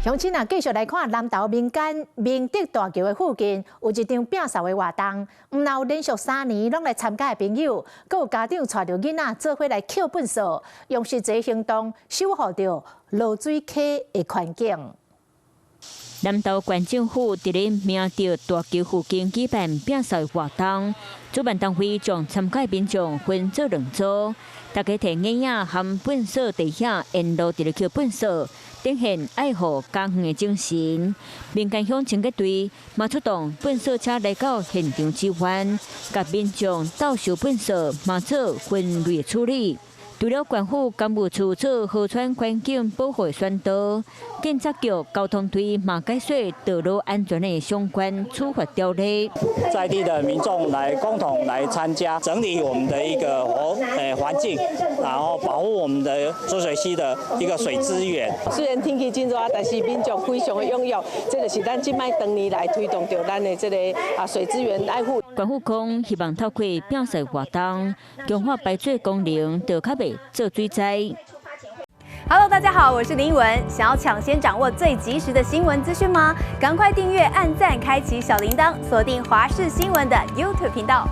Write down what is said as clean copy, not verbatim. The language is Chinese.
鄉親啊，繼續來看南投民間明德大橋的附近有一場摒掃的活動，唔但有連續3年攏來參加的朋友，閣有家長帶着囡仔做伙來捡糞掃，用實際行動守護着落水溪的環境。南投縣政府佇咧明德大橋附近舉辦摒掃的活動，主辦單位將參加民眾分做2組，大家摕眼影含糞掃地下沿路佇咧撿糞掃，展現愛護家園的精神。民間鄉清潔隊嘛出動糞掃車來到現場支援，甲民眾鬥收糞掃，嘛做分類處理。除了縣府干務處做河川環境保護宣導，警察局交通隊嘛解說道路安全的相關處罰條例。在地的民眾來共同來參加整理我們的一個環境，然後保護我們的濁水溪的一個水資源。雖然天氣真熱，但是民眾非常的踴躍，這個是咱這擺當年來推動着咱的這個水資源愛護。縣府講希望透過摒掃活動，強化排水功能，就較袂做水災。Hello， 大家好，我是林文。想要搶先掌握最及時的新聞資訊嗎？趕快訂閱、按讚、開啟小鈴鐺，鎖定華視新聞的 YouTube 頻道。